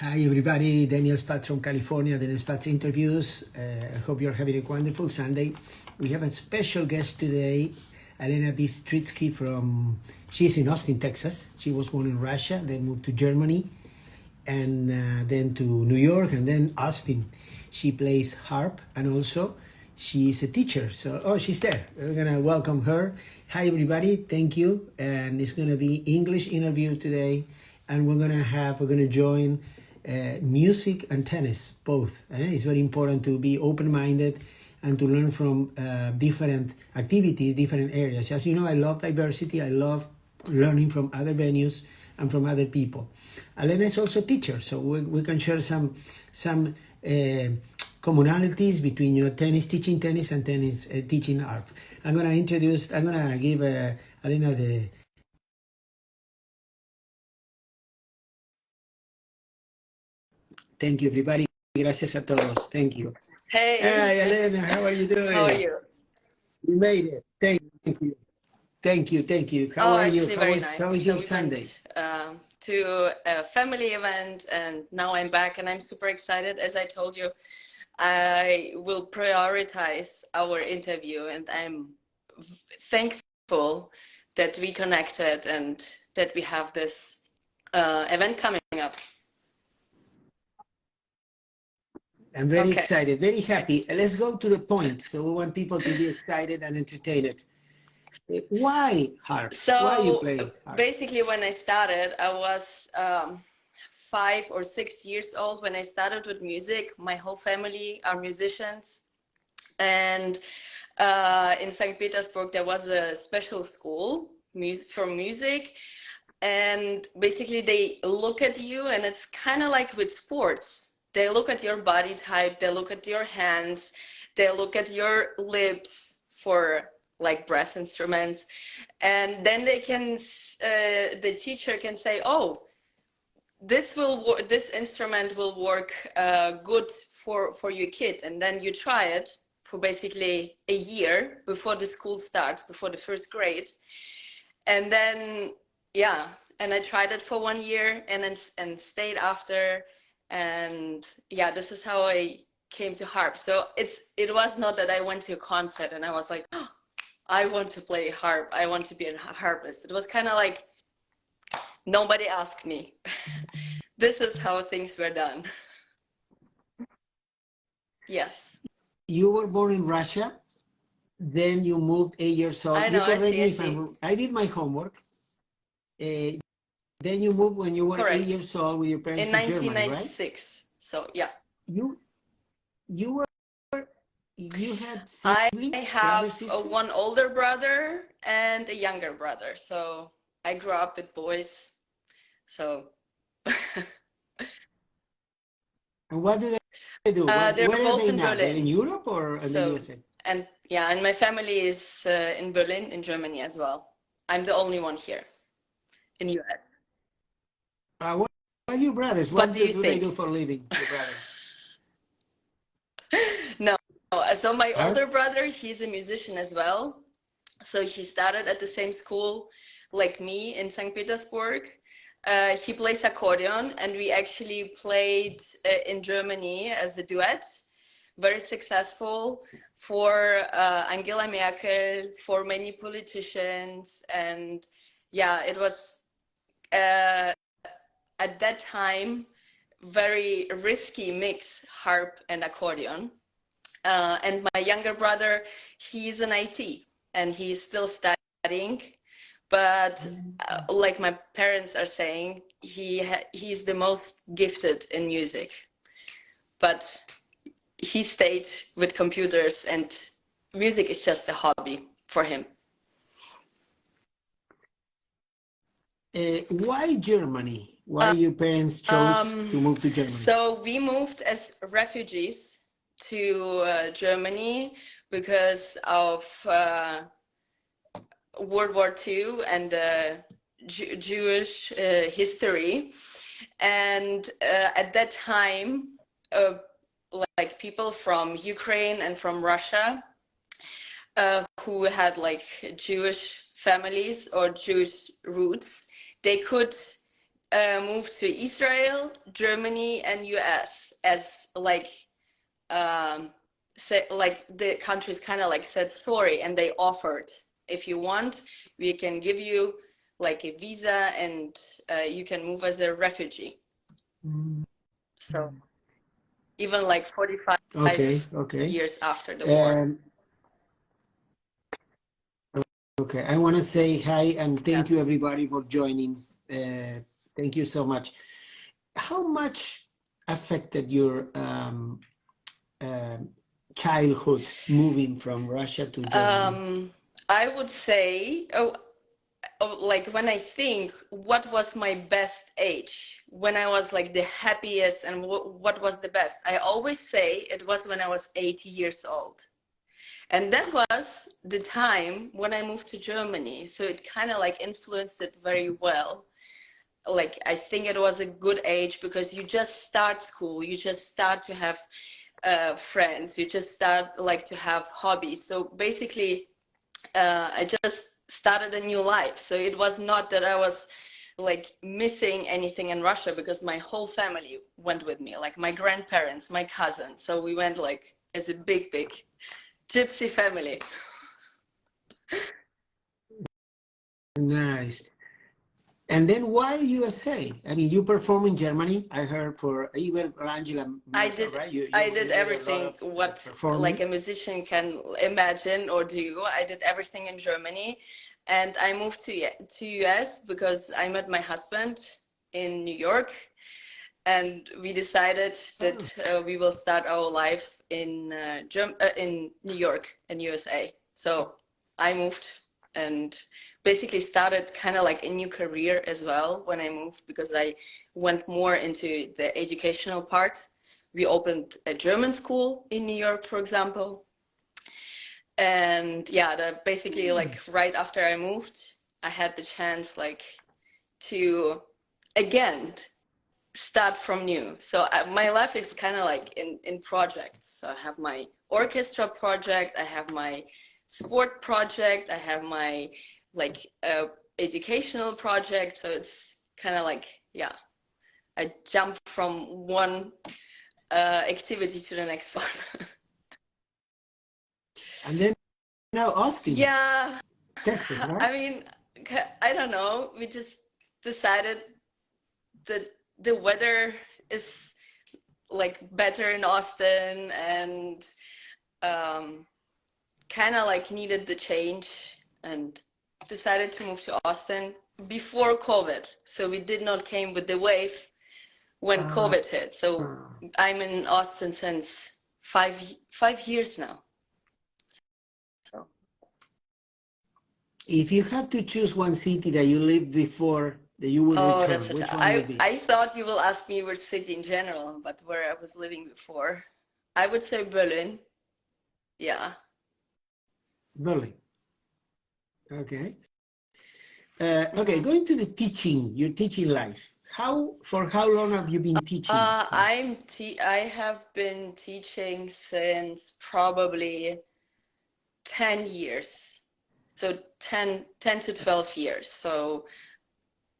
Hi everybody, Daniel Spatz from California, Daniel Spatz Interviews. I hope you're having a wonderful Sunday. We have a special guest today, Alena Bystritskiy she's in Austin, Texas. She was born in Russia, then moved to Germany, and then to New York, and then Austin. She plays harp, and also she's a teacher. So, she's there. We're gonna welcome her. Hi everybody, thank you. And it's gonna be English interview today, and we're gonna join music and tennis, both. It's very important to be open-minded and to learn from different activities, different areas. As you know, I love diversity. I love learning from other venues and from other people. Alena is also a teacher, so we can share some commonalities between teaching tennis and tennis teaching harp. I'm gonna give Alena the. Thank you, everybody. Gracias a todos. Thank you. Hey. Hi, Alena. How are you doing? How are you? We made it. Thank you. Thank you. How are you? Very nice. How is your Sunday? Went, to a family event, and now I'm back, and I'm super excited. As I told you, I will prioritize our interview, and I'm thankful that we connected and that we have this event coming up. I'm very excited, very happy. Let's go to the point. So we want people to be excited and entertained. Why harp? Why you play harp? Basically, when I started, I was 5 or 6 years old when I started with music. My whole family are musicians. And in St. Petersburg, there was a special school for music. And basically, they look at you, and it's kind of like with sports. They look at your body type, they look at your hands, they look at your lips for like brass instruments. And then they can, the teacher can say, oh, this instrument will work good for your kid. And then you try it for basically a year before the school starts, before the first grade. And then, yeah, and I tried it for 1 year and stayed after. And yeah, this is how I came to harp. So it was not that I went to a concert and I was like, oh, I want to play harp, I want to be a harpist. It was kind of like nobody asked me. This is how things were done. Yes. You were born in Russia, then you moved 8 years old. I know, I did my homework. Then you moved when you were Correct. 8 years old with your parents in to Germany, 1996, right? So yeah. You had siblings? I have one older brother and a younger brother. So I grew up with boys. So. And what do they do? They're Where both are they in now? Berlin. They're in Europe or in the USA? And yeah, and my family is in Berlin, in Germany as well. I'm the only one here in US. What are your brothers? What do they do for a living, your brothers? No, so my older brother, he's a musician as well. So he started at the same school like me in St. Petersburg. He plays accordion, and we actually played in Germany as a duet. Very successful for Angela Merkel, for many politicians. And yeah, it was at that time very risky mix, harp and accordion. And my younger brother, he's in IT and he's still studying. But like my parents are saying, he's the most gifted in music. But he stayed with computers, and music is just a hobby for him. Why Germany? Why your parents chose to move to Germany? So we moved as refugees to Germany because of World War II and Jewish history. And at that time, like people from Ukraine and from Russia who had like Jewish families or Jewish roots, they could moved to Israel, Germany, and US as like say, like the countries kind of like said sorry, and they offered, if you want, we can give you like a visa, and you can move as a refugee. So even like 45 Okay. years after the war. Okay, I want to say hi and thank Yeah. you everybody for joining. Thank you so much. How much affected your childhood moving from Russia to Germany? I would say, like when I think what was my best age, when I was like the happiest, and what was the best, I always say it was when I was 8 years old. And that was the time when I moved to Germany. So it kind of like influenced it very well. Like I think it was a good age because you just start school, you just start to have friends, you just start like to have hobbies. So basically, I just started a new life. So it was not that I was like missing anything in Russia because my whole family went with me, like my grandparents, my cousins. So we went like as a big gypsy family. Nice. And then why USA? I mean, you perform in Germany. I heard for even Angela Merkel, right? I You did did a lot everything of what like performing. a musician can imagine or do. I did everything in Germany, and I moved to US because I met my husband in New York, and we decided that we will start our life in New York in USA. So I moved and basically started kind of like a new career as well when I moved, because I went more into the educational part. We opened a German school in New York, for example. And yeah, that basically like right after I moved, I had the chance like to again start from new. So my life is kind of like in projects. So I have my orchestra project, I have my sport project, I have my like educational project. So it's kind of like, yeah, I jump from one activity to the next one. And then now Austin, Yeah, Texas, right? I mean, I don't know. We just decided that the weather is like better in Austin, and kind of like needed the change, and decided to move to Austin before COVID. So we did not came with the wave when COVID hit. So I'm in Austin since five years now. So If you have to choose one city that you lived before that you will oh, return, which one will be? I thought you will ask me which city in general, but where I was living before, I would say Berlin. Yeah. Berlin. Okay. Okay, going to the teaching, your teaching life. For how long have you been teaching? I have been teaching since probably 10 years. So 10 to 12 years. So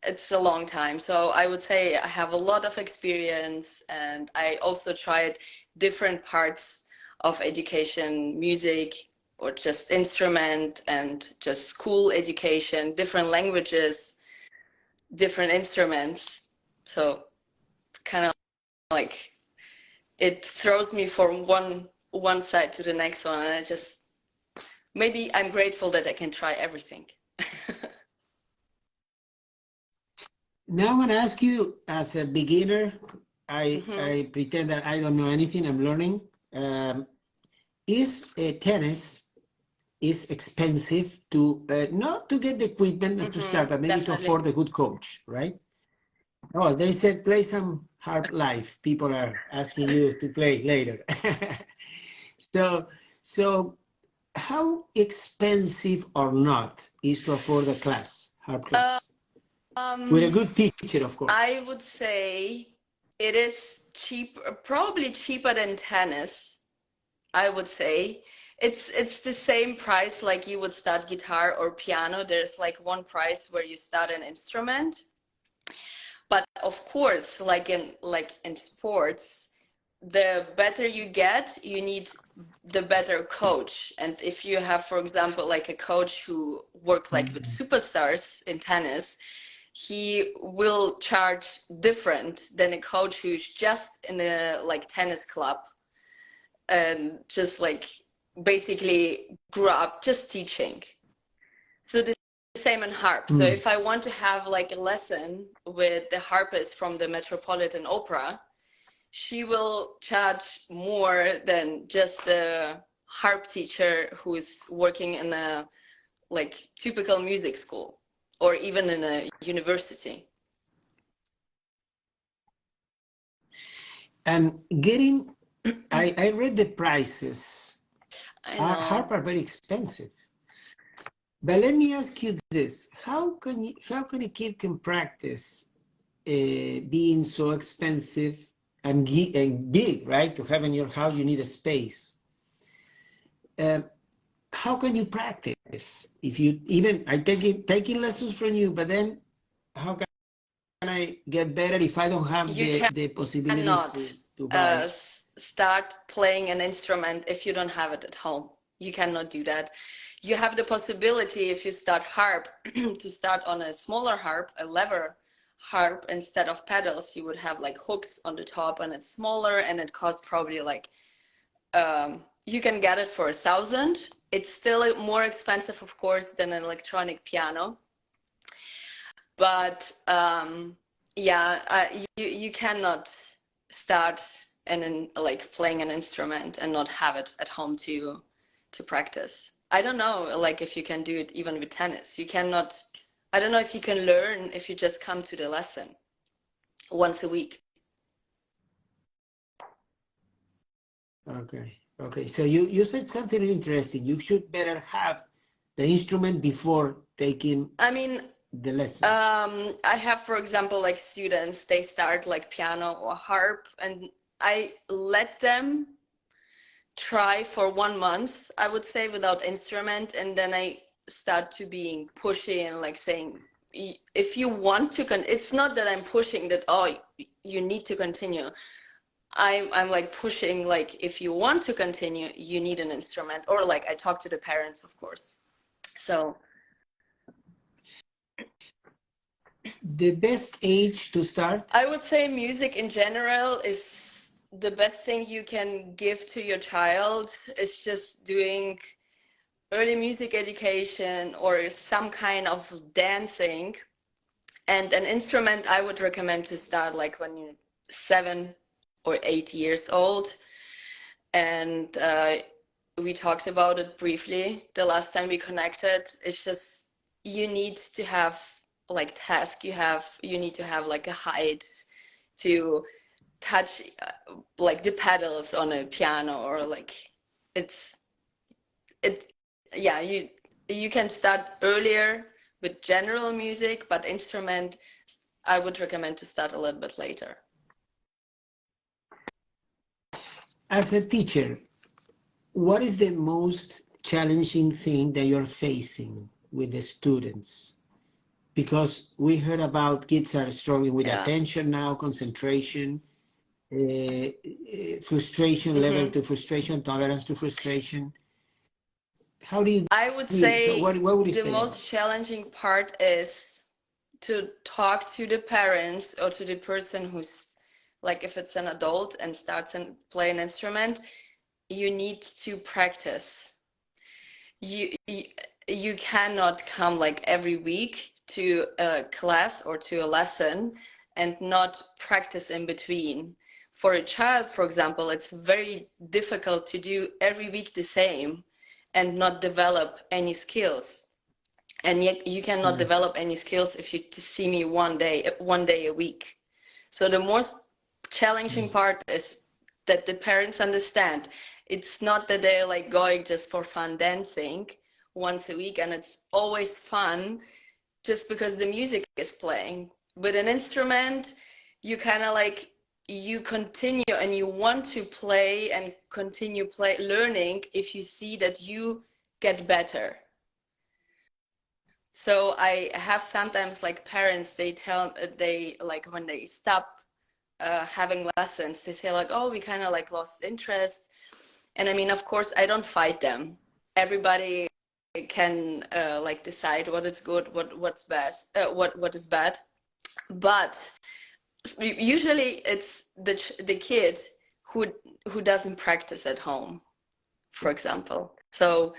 it's a long time. So I would say I have a lot of experience, and I also tried different parts of education, music, or just instrument, and just school education, different languages, different instruments. So kind of like it throws me from one side to the next one, and I just maybe I'm grateful that I can try everything. Now I'm going to ask you, as a beginner, I pretend that I don't know anything, I'm learning. Is tennis is expensive to, not to get the equipment to start, but maybe to Definitely. afford a good coach, right? Oh, they said play some harp live. People are asking you to play later. So how expensive or not is to afford a class, harp class? With a good teacher, of course. I would say it is cheap, probably cheaper than tennis. I would say it's the same price like you would start guitar or piano. There's like one price where you start an instrument. But of course, like in sports, the better you get, you need the better coach. And if you have, for example, like a coach who worked like with superstars in tennis, he will charge different than a coach who's just in a like tennis club and just like basically grew up just teaching. So the same in harp. So if I want to have like a lesson with the harpist from the Metropolitan Opera, she will charge more than just a harp teacher who's working in a like typical music school or even in a university. And getting, I read the prices. I Harp know. are very expensive. But let me ask you this: how can a kid can practice being so expensive and big, right? To have in your house, you need a space. How can you practice if you even I taking lessons from you, but then how can I get better if I don't have You the possibilities cannot to buy? start playing an instrument if you don't have it at home. You cannot do that. You have the possibility if you start harp to start on a smaller harp, a lever harp instead of pedals. You would have like hooks on the top and it's smaller and it costs probably like you can get it for 1,000. It's still more expensive, of course, than an electronic piano. But yeah, you cannot start and like playing an instrument and not have it at home to practice. I don't know, like if you can do it even with tennis. You cannot. I don't know if you can learn if you just come to the lesson once a week. Okay, okay. So you said something really interesting. You should better have the instrument before taking I mean, the lessons. I have, for example, like students, they start like piano or harp, and I let them try for 1 month, I would say, without instrument, and then I start to being pushy and like saying, if you want to it's not that I'm pushing that, oh, you need to continue. I'm like pushing, like if you want to continue, you need an instrument, or like I talk to the parents, of course. So The best age to start? I would say music in general is the best thing you can give to your child. It's just doing early music education or some kind of dancing. And an instrument I would recommend to start like when you're 7 or 8 years old. And we talked about it briefly the last time we connected. It's just you need to have like task. You need to have like a height to touch like the pedals on a piano, or like it's it yeah, you can start earlier with general music, but instrument I would recommend to start a little bit later. As a teacher, what is the most challenging thing that you're facing with the students? Because we heard about kids are struggling with Yeah. attention now, concentration, frustration, level to frustration, tolerance to frustration. How do you I would deal? say What would you the say most about it? challenging part is to talk to the parents or to the person who's like, if it's an adult and starts and play an instrument, you need to practice. You cannot come like every week to a class or to a lesson and not practice in between. For a child, for example, it's very difficult to do every week the same and not develop any skills. And yet you cannot develop any skills if you see me one day a week. So the most challenging part is that the parents understand it's not that they're like going just for fun dancing once a week and it's always fun just because the music is playing. With an instrument, you kind of like you continue and you want to play and continue learning if you see that you get better. So I have sometimes like parents, they tell they like when they stop having lessons, they say like, oh, we kind of like lost interest. And I mean, of course, I don't fight them. Everybody can like decide what is good, what's best, what is bad. But usually it's the kid who doesn't practice at home, for example. So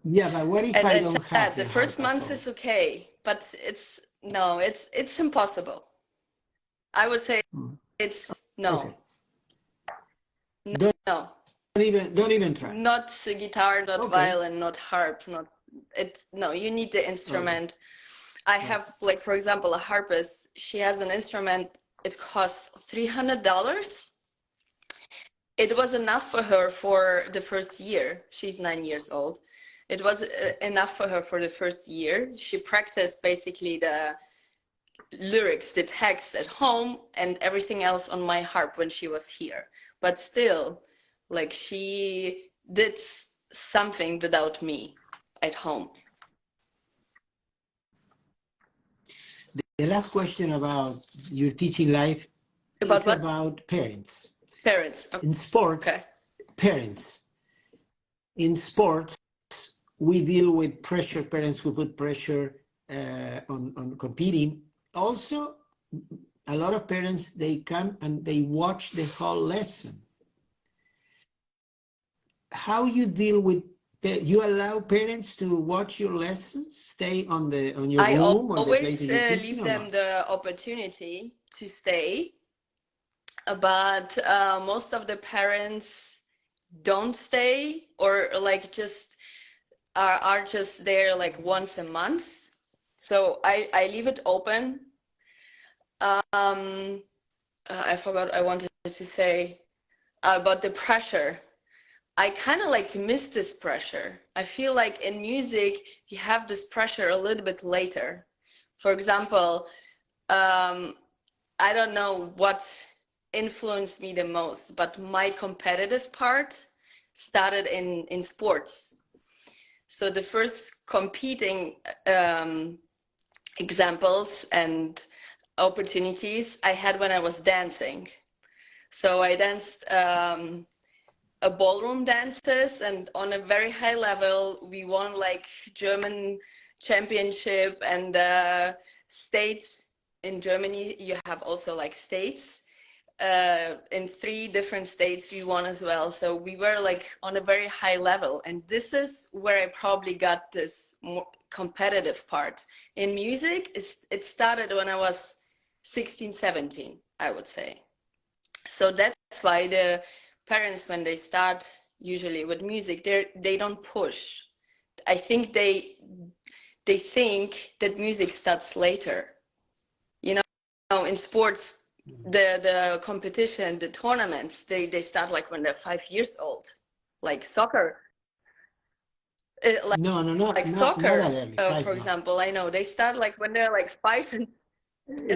Yeah, but what if as I I don't have said, the the first harp at month home? is okay, but it's impossible. I would say Mm. it's Okay. no, Don't no, don't even try. not guitar, not Okay. violin, not harp, not it. No, you need the Okay. instrument. I Okay. have like, for example, a harpist. She has an instrument. It costs $300. It was enough for her for the first year. She's 9 years old. It was enough for her for the first year. She practiced basically the lyrics, the text at home, and everything else on my harp when she was here. But still, like she did something without me at home. The last question about your teaching life About is what? about parents. Parents. In sport, Okay. parents. In sports, we deal with pressure, parents who put pressure on competing. Also, a lot of parents, they come and they watch the whole lesson. How you deal with, you allow parents to watch your lessons, stay on your I room or the place always that you're teaching leave or them not? the opportunity to stay, but most of the parents don't stay or like just are just there like once a month. So I leave it open. I forgot I wanted to say about the pressure. I kind of like miss this pressure. I feel like in music, you have this pressure a little bit later. For example, I don't know what influenced me the most, but my competitive part started in sports. So the first competing examples and opportunities I had when I was dancing. So I danced a ballroom dances, and on a very high level, we won like German championship and states. In Germany, you have also like states. In 3 different states, we won as well. So we were like on a very high level, and this is where I probably got this more competitive part. In music, it started when I was 16, 17, I would say. So that's why the parents, when they start usually with music, they don't push. I think they think that music starts later. You know, in sports, the competition, the tournaments, they start like when they're 5 years old, like soccer. Like No, no, no, like not that soccer, early. Five, for no. example, I know they start like when they're like five and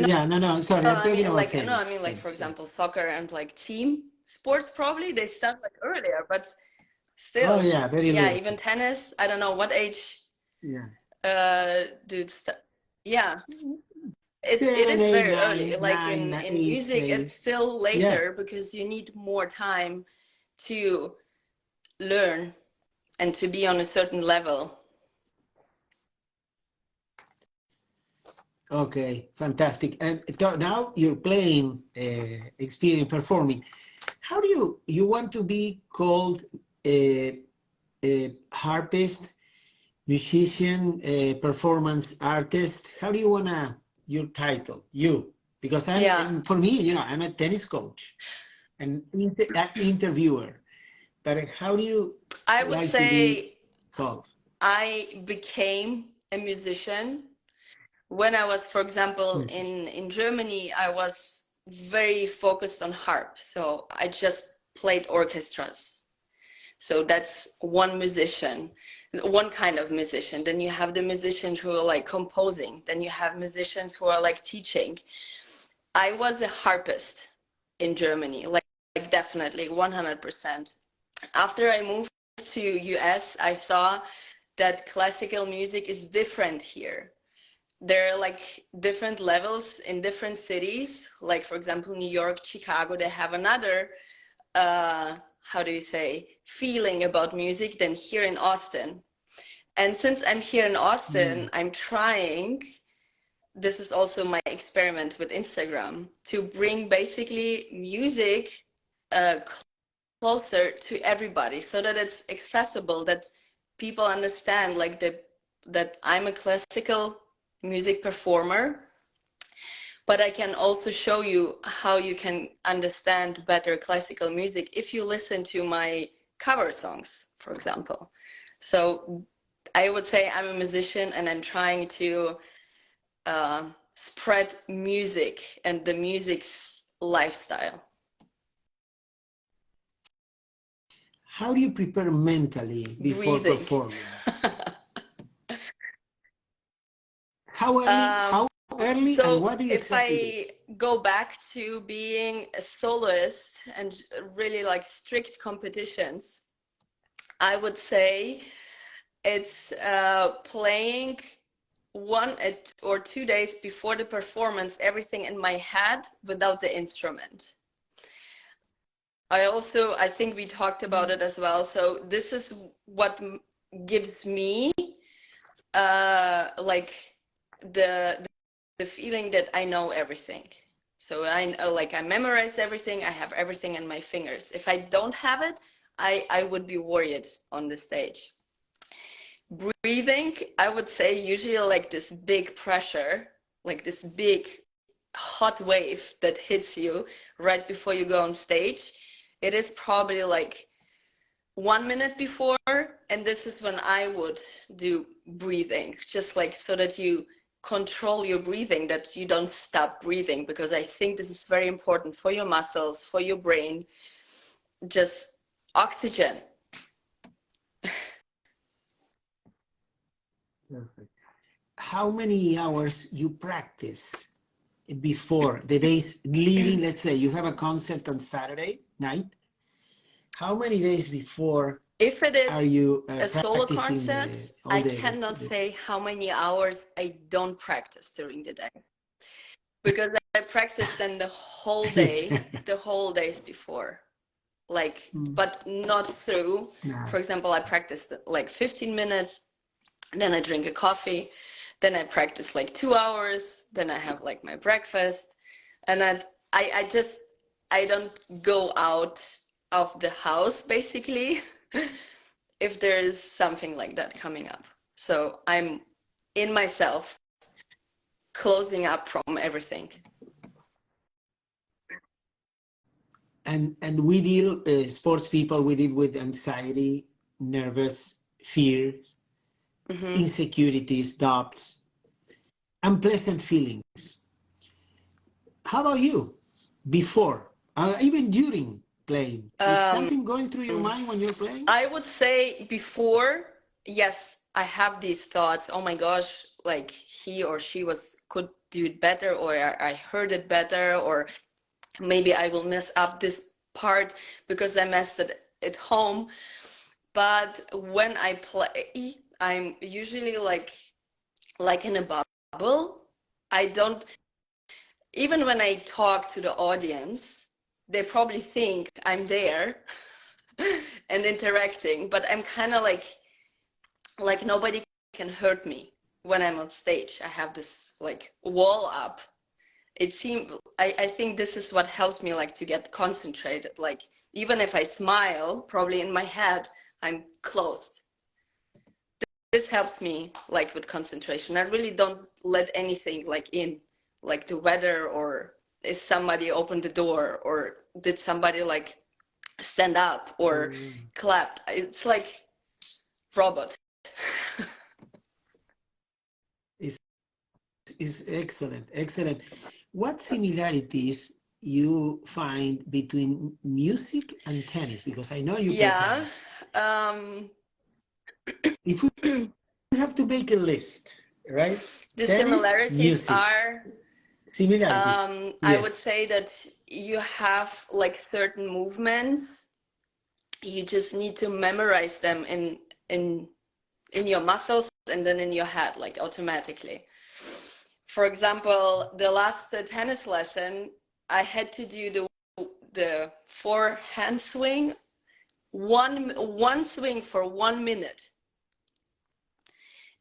Yeah, no, no, sorry, no, I'm I talking mean about like no, I tennis. mean like for Tennis, yeah. example, soccer and like team sports probably they start like earlier, but Oh, still, yeah, very yeah, little. even tennis, I don't know what age Yeah. dude yeah. It Seven, is eight, very early. nine, Like nine, in eight, music, maybe. it's still Yeah. later because you need more time to learn and to be on a certain level. Okay, fantastic. And now you're playing, experience, performing. How do you want to be called a harpist, musician, performance artist? How do you wanna your title? You, because Yeah, for me, I'm a tennis coach, an interviewer. But how do you I would like to be say called? I became a musician when I was, for example, Musician. in Germany. I was very focused on harp, so I just played orchestras. So that's one musician, one kind of musician. Then you have the musicians who are like composing. Then you have musicians who are like teaching. I was a harpist in Germany, like definitely 100%. After I moved to US, I saw that classical music is different here. There are like different levels in different cities. Like, for example, New York, Chicago, they have another, how do you say, feeling about music than here in Austin. And since I'm here in Austin, I'm trying, this is also my experiment with Instagram, to bring basically music closer to everybody so that it's accessible, that people understand like that I'm a classical music performer, but I can also show you how you can understand better classical music if you listen to my cover songs, for example. So I would say I'm a musician and I'm trying to spread music and the music's lifestyle. How do you prepare mentally before Breathing. performing? How early So and what do you if exactly do? I go back to being a soloist and really like strict competitions, I would say it's playing 1 or 2 days before the performance, everything in my head without the instrument. I think we talked about it as well. So this is what gives me like the feeling that I know everything. So I memorize everything. I have everything in my fingers. If I don't have it, I would be worried on the stage. Breathing, I would say usually like this big pressure, like this big hot wave that hits you right before you go on stage. It is probably like 1 minute before, and this is when I would do breathing, just like so that you control your breathing, that you don't stop breathing, because I think this is very important for your muscles, for your brain, just oxygen. Perfect. How many hours you practice before the days leading? Let's say you have a concert on Saturday night. How many days before If it are is you a solo practicing concert, all I the cannot say how many hours I don't practice during the day, because I practice then the whole day, the whole days before. Like, but not through. For Nice. example, I practice like 15 minutes, then I drink a coffee, then I practice like 2 hours, then I have like my breakfast, and then I don't go out of the house basically if there is something like that coming up. So I'm in myself, closing up from everything. And we deal, sports people, we deal with anxiety, nervous, fear, insecurities, doubts, unpleasant feelings. How about you? Before, even during playing, is something going through your mind when you're playing? I would say before, yes, I have these thoughts. Oh my gosh, like he or she could do it better, or I heard it better, or maybe I will mess up this part because I messed it at home. But when I play, I'm usually like in a bubble. I don't, even when I talk to the audience, they probably think I'm there and interacting, but I'm kind of like nobody can hurt me when I'm on stage. I have this like wall up. It seems I think this is what helps me like to get concentrated. Like even if I smile, probably in my head I'm closed. This helps me like with concentration. I really don't let anything like in, like the weather, or if somebody opened the door, or did somebody like stand up or clap. It's like robot. Is excellent, excellent. What similarities you find between music and tennis? Because I know you play Yeah. tennis. If we have to make a list, right? The Tennis, similarities music. are, Similarities, I would yes. say that you have like certain movements. You just need to memorize them in in your muscles and then in your head, like automatically. For example, the last tennis lesson, I had to do the forehand swing, one swing for 1 minute.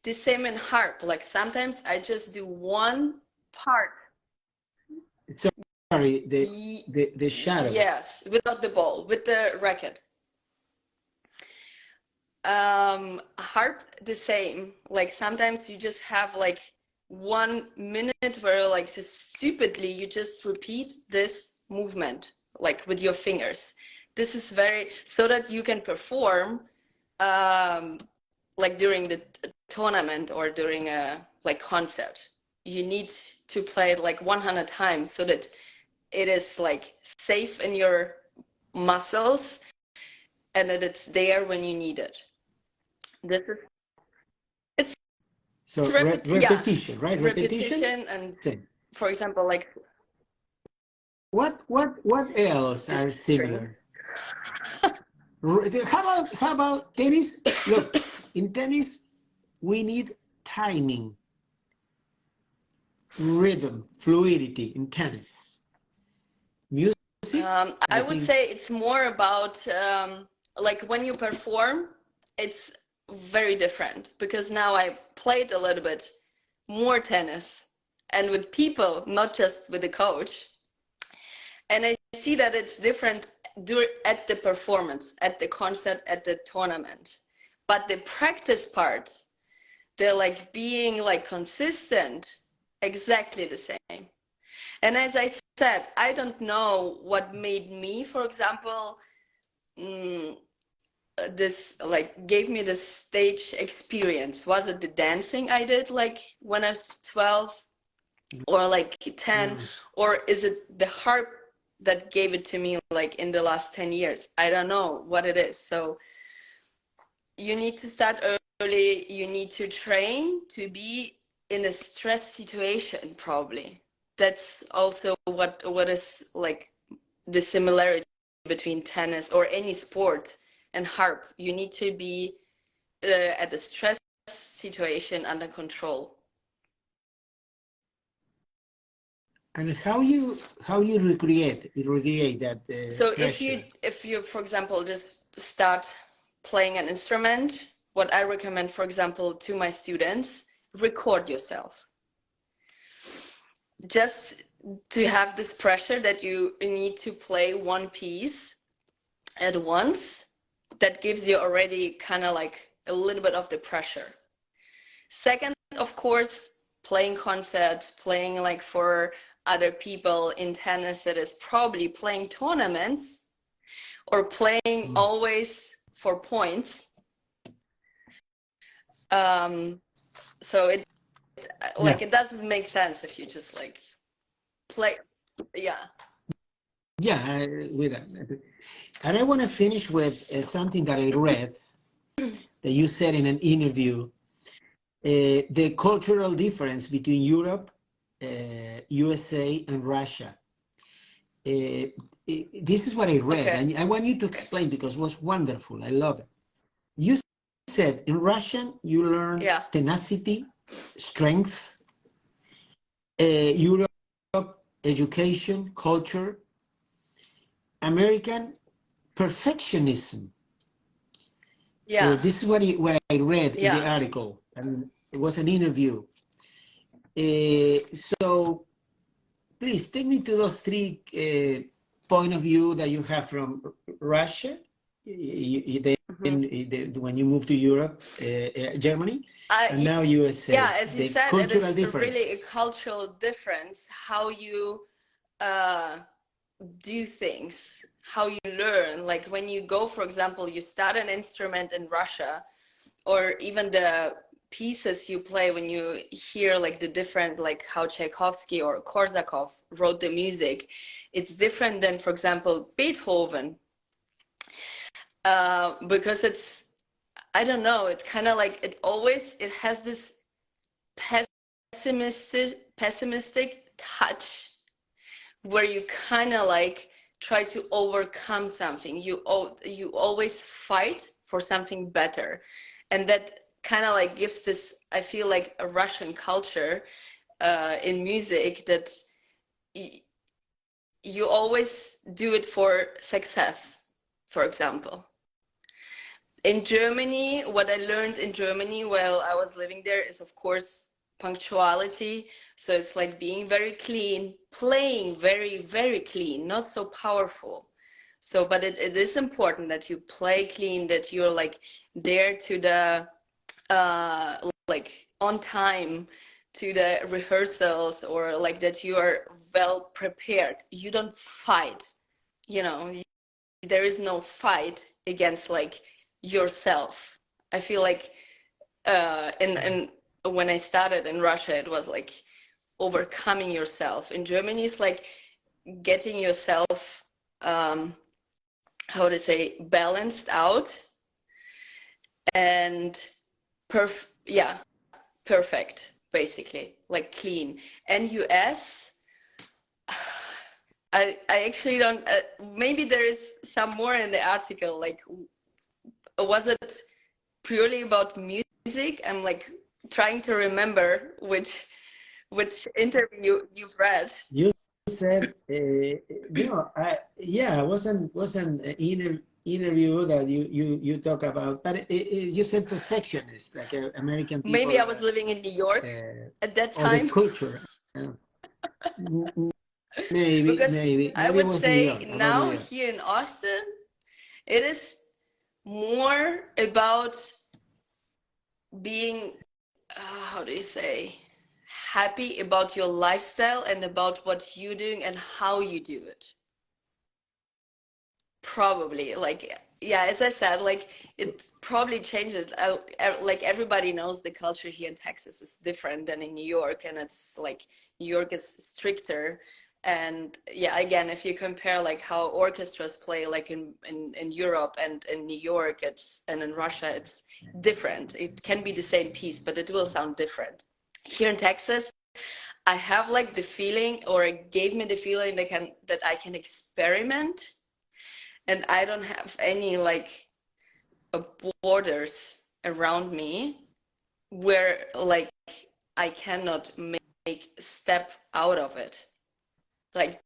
The same in harp. Like sometimes I just do one part. Sorry, the shadow. Yes, without the ball, with the racket. Harp the same. Like sometimes you just have like 1 minute where like just stupidly you just repeat this movement like with your fingers. This is very so that you can perform like during the tournament or during a like concert. You need to play it like 100 times so that it is like safe in your muscles and that it's there when you need it. This is it's So yeah, repetition, right? repetition and Same. for example like What else this are string. similar? How about tennis? Look, in tennis, we need timing, rhythm, fluidity in tennis. Music, I I would think. say it's more about like when you perform, it's very different because now I played a little bit more tennis and with people, not just with the coach. And I see that it's different at the performance, at the concert, at the tournament. But the practice part, the like being like consistent, exactly the same. And as I said, I don't know what made me, for example, this like gave me this stage experience. Was it the dancing I did like when I was 12 or like 10, or is it the harp that gave it to me like in the last 10 years? I don't know what it is. So you need to start early. You need to train to be in a stress situation, probably. That's also what is like the similarity between tennis or any sport and harp. You need to be at a stress situation under control. And how you recreate that So pressure? if you for example just start playing an instrument, what I recommend for example to my students, record yourself. Just to have this pressure that you need to play one piece at once, that gives you already kind of like a little bit of the pressure. Second, of course, playing concerts, playing like for other people in tennis, it is probably playing tournaments or playing always for points. So it like it doesn't make sense if you just like play. Yeah. Yeah, with that. And I want to finish with something that I read that you said in an interview. The cultural difference between Europe, USA, and Russia. This is what I read, Okay. and I want you to explain because it was wonderful. I love it. You said in Russian you learn tenacity, strength. Europe, education, culture. American, perfectionism. Yeah. This is what I read in the article, and it was an interview. So please take me to those three point of view that you have from Russia, when you moved to Europe, Germany, and now USA. Yeah, as you The said, it cultural is really a differences. cultural difference how you do things, how you learn. Like when you go, for example, you start an instrument in Russia, or even the pieces you play when you hear like the different, like how Tchaikovsky or Korsakov wrote the music, it's different than, for example, Beethoven, because it's, I don't know, it's kind of like it has this pessimistic touch where you kind of like try to overcome something. You always fight for something better, and that kind of like gives this, I feel like, a Russian culture in music that you always do it for success, for example. In Germany, what I learned in Germany while I was living there is, of course, punctuality. So it's like being very clean, playing very, very clean, not so powerful. So, but it is important that you play clean, that you're like there to the, like on time to the rehearsals, or like that you are well prepared. You don't fight, you know, there is no fight against like yourself. I feel like and when I started in Russia, it was like overcoming yourself. In Germany, it's like getting yourself how to say, balanced out and perfect, basically, like clean. And US, I actually don't maybe there is some more in the article, like was it purely about music? I'm like trying to remember which interview you've read. You said no. Yeah, wasn't an interview that you talk about, but you said perfectionist, like American people, Maybe I was living in New York at that or the time. culture. Maybe, Because I it would was New York, say about New now York. here in Austin, it is more about being, how do you say, happy about your lifestyle and about what you're doing and how you do it. Probably, like, yeah, as I said, like, it probably changes. Like, everybody knows the culture here in Texas is different than in New York, and it's like New York is stricter. And yeah, again, if you compare like how orchestras play like in Europe and in New York, and in Russia, it's different. It can be the same piece, but it will sound different. Here in Texas, I have like the feeling, or it gave me the feeling that I can experiment, and I don't have any like borders around me where like I cannot make a step out of it. Like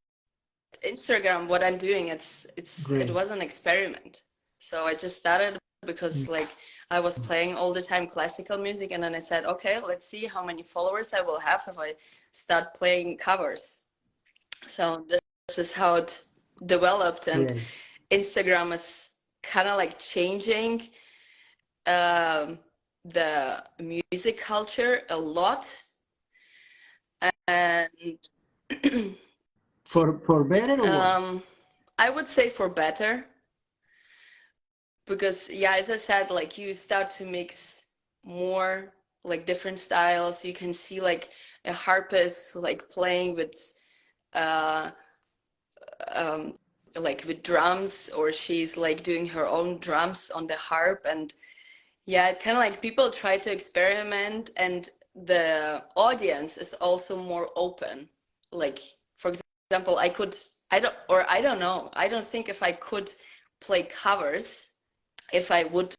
Instagram, what I'm doing, it Great. was an experiment. So I just started because like I was playing all the time classical music, and then I said, okay, let's see how many followers I will have if I start playing covers. So this is how it developed, and Great. Instagram is kind of like changing the music culture a lot, and For better or worse? I would say for better, because yeah, as I said, like you start to mix more like different styles. You can see like a harpist like playing with uh um like with drums, or she's like doing her own drums on the harp. And yeah, it kind of like people try to experiment, and the audience is also more open. Like, for example, I don't know, I don't think if I could play covers if I would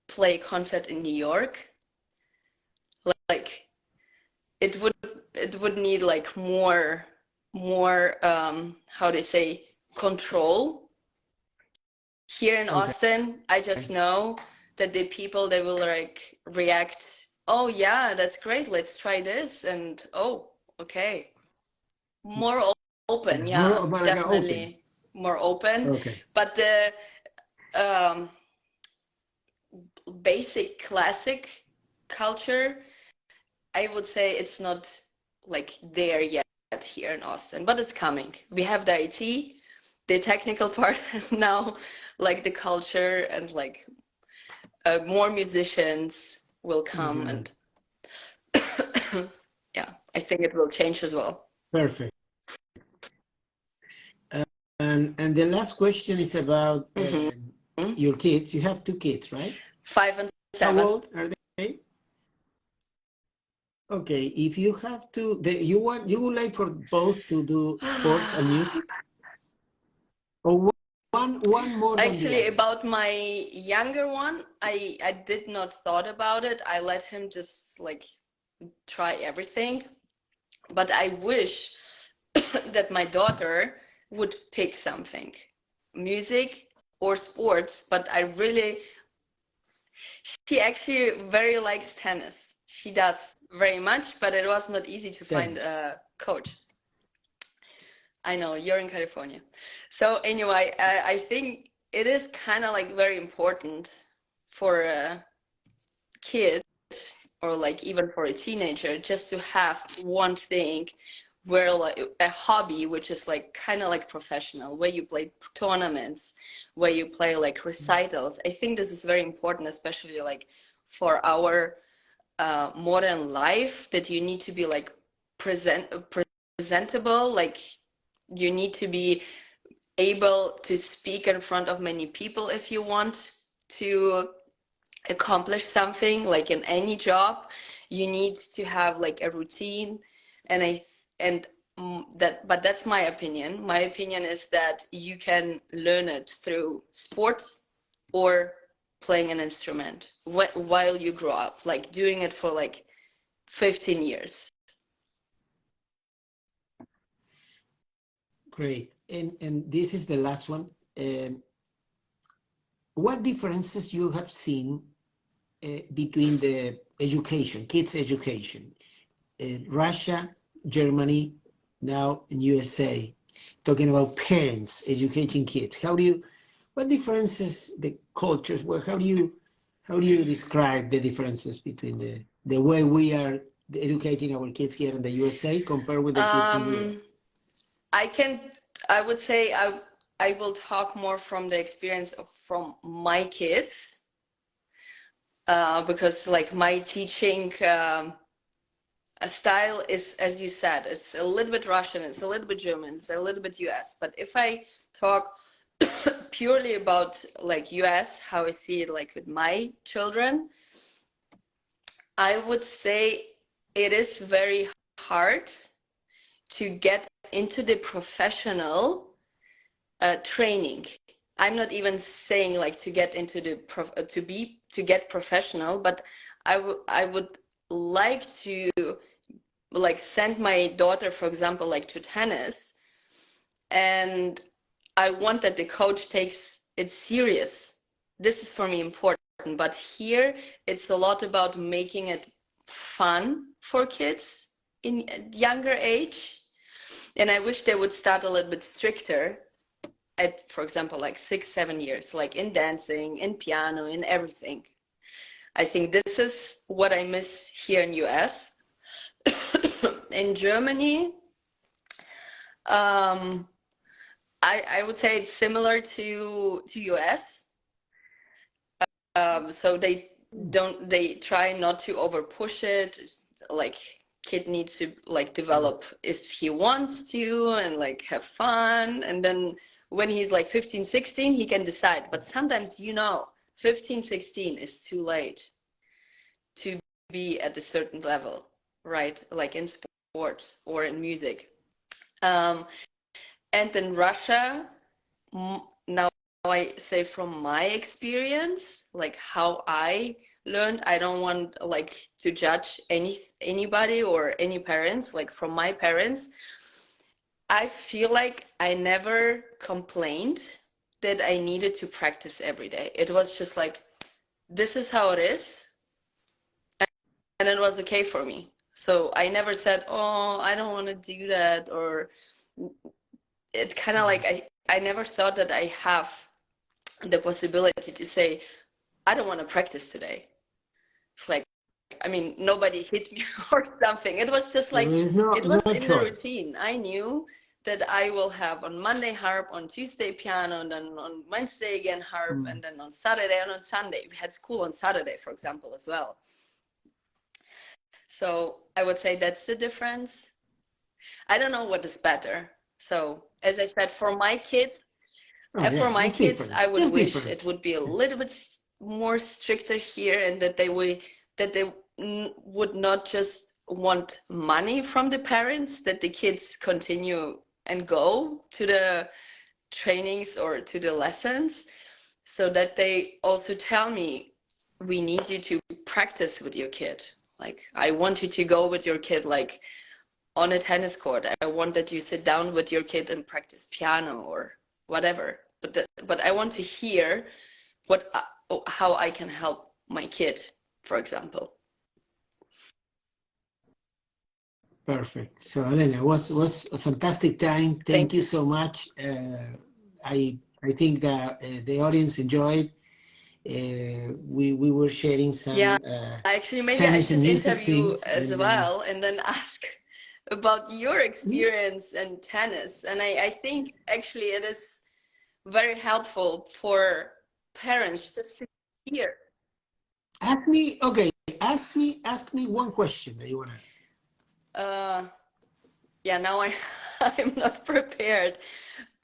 play a concert in New York. Like, it would need like more how do you say, control. Here in Okay. Austin, I just know that the people, they will like react, oh yeah, that's great, let's try this, and oh, okay. More open, More, yeah, but like open. definitely more open. Okay. But the um, basic classic culture, I would say it's not like there yet here in Austin, but it's coming. We have the IT, the technical part now, like the culture, and like more musicians will come, Right. and yeah, I think it will change as well. Perfect. And the last question is about Hmm. your kids. You have two kids, right? 5 and How 7. old are they? Okay, if you have to, you would like for both to do sports and music, or one more than the Actually, other. about my younger one, I did not thought about it. I let him just like try everything. But I wish that my daughter would pick something, music or sports. But she actually very likes tennis. She does very much, but it was not easy to find Tennis. a coach. I know you're in California. So anyway, I think it is kind of like very important for a kid or like even for a teenager just to have one thing where like a hobby which is like kind of like professional, where you play tournaments, where you play like recitals. I think this is very important, especially like for our modern life, that you need to be like presentable, like you need to be able to speak in front of many people if you want to accomplish something. Like in any job, you need to have like a routine. And but that's my opinion. My opinion is that you can learn it through sports or playing an instrument while you grow up, like doing it for like 15 years. Great. And this is the last one. What differences you have seen between the education, kids' education, Russia, Germany, now in USA, talking about parents educating kids? What differences the cultures? Well, how do you describe the differences between the way we are educating our kids here in the USA compared with the kids in Europe? Um, I can, I would say I will talk more from the experience from my kids, because like my teaching style is, as you said, it's a little bit Russian, it's a little bit German, it's a little bit US. But if I talk purely about like US, how I see it like with my children, I would say it is very hard to get into the professional training. I'm not even saying like to get into the to get professional, but I would like to like send my daughter, for example, like to tennis, and I want that the coach takes it serious. This is for me important. But here it's a lot about making it fun for kids in a younger age. And I wish they would start a little bit stricter at, for example, like 6, 7 years, like in dancing, in piano, in everything. I think this is what I miss here in US. In Germany, um, I would say it's similar to US. So they try not to over push it. Like kid needs to like develop if he wants to and like have fun, and then when he's like 15, 16, he can decide. But sometimes 15, 16 is too late to be at a certain level, right? Like in sports or in music. And in Russia, now I say from my experience, like how I learned, I don't want like to judge anybody or any parents. Like from my parents, I feel like I never complained that I needed to practice every day. It was just like, this is how it is, and it was okay for me. So I never said, oh, I don't want to do that, or it kind of like I never thought that I have the possibility to say, I don't want to practice today. It's like, I mean, nobody hit me or something. It was just like, There is it no was in the choice. routine. I knew that I will have on Monday harp, on Tuesday piano, and then on Wednesday again harp, and then on Saturday and on Sunday. We had school on Saturday, for example, as well. So I would say that's the difference. I don't know what is better. So as I said, for my kids, Oh for yeah, my it's kids, I different. would Just wish it different. would be a little bit more stricter here, and that they would not just want money from the parents, that the kids continue and go to the trainings or to the lessons, so that they also tell me, we need you to practice with your kid. Like, I want you to go with your kid, like on a tennis court. I want that you sit down with your kid and practice piano or whatever. But I want to hear how I can help my kid, for example. Perfect. So Alena, was a fantastic time. Thank you so much. I think that the audience enjoyed. We were sharing some Actually, maybe I tennis and should music interview things, as and well, and then ask about your experience in tennis. And I think actually it is very helpful for parents just to hear. ask me one question that you want to ask. Yeah, now I'm not prepared,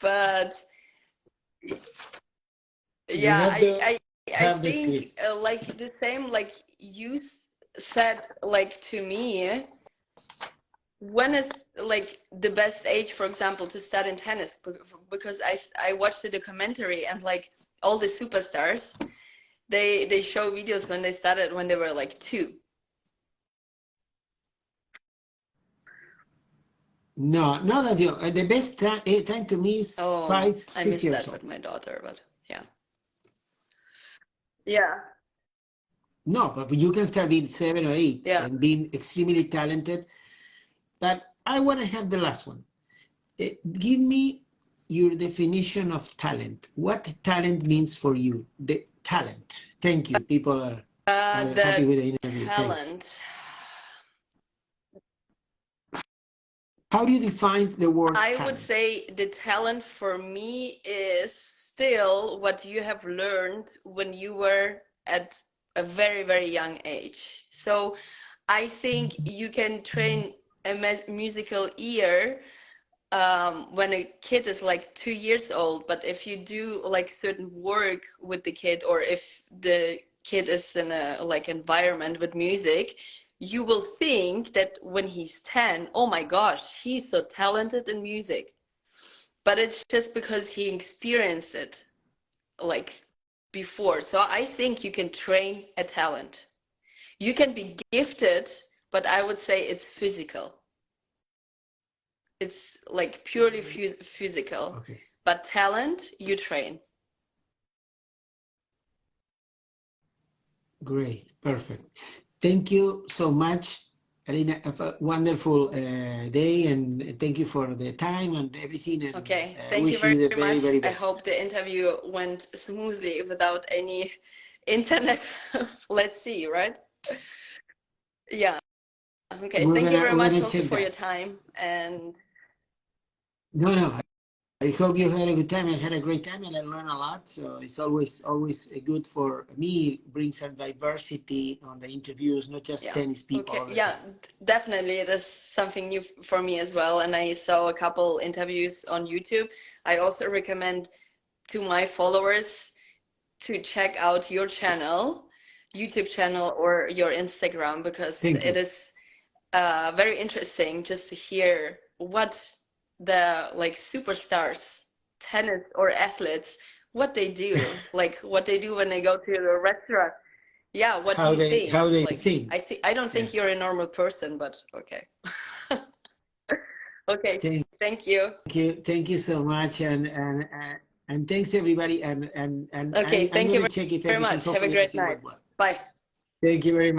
but yeah, I Have the think script. like the same, like you said, like to me, when is like the best age, for example, to start in tennis? Because I watched the documentary, and like all the superstars, they show videos when they started when they were like 2. No, not that you. The best time to me is Oh, 5, I 6 missed years that old. with my daughter, but yeah. Yeah. No, but you can start being 7 or 8 Yeah. and being extremely talented. But I want to have the last one. Give me your definition of talent. What talent means for you? The talent. Thank you. People are happy The with the interview. Thanks. talent. How do you define the word I would talent? say the talent for me is still what you have learned when you were at a very, very young age. So I think you can train a musical ear when a kid is like 2 years old, but if you do like certain work with the kid, or if the kid is in a like environment with music, you will think that when he's 10, oh my gosh, he's so talented in music. But it's just because he experienced it like before. So I think you can train a talent. You can be gifted, but I would say it's physical. It's like purely physical. Okay. But talent, you train. Great. Perfect. Thank you so much, Alena. Have a wonderful day, and thank you for the time and everything. And Okay, thank you wish you very the very, much. very I best. hope the interview went smoothly without any internet. Let's see, right? Yeah. Okay, thank you very We're much gonna also check for your that. time. And No. I hope you had a good time. I had a great time, and I learned a lot. So it's always good for me. Brings a diversity on the interviews, not just yeah. tennis people Okay, all the yeah, time. definitely. It is something new for me as well. And I saw a couple interviews on YouTube. I also recommend to my followers to check out your channel, YouTube channel, or your Instagram, because Thank it you. is very interesting just to hear what the like superstars, tennis or athletes, what they do, like what they do when they go to the restaurant. Yeah, what do How you think? they Like, think. I don't Yeah. think you're a normal person, but okay. Okay, Thank thank you. Thank you so much, and thanks everybody. And Okay, I'm thank you gonna check if very everything. much. Have a Hopefully great everything night. went well. Bye. Thank you very much.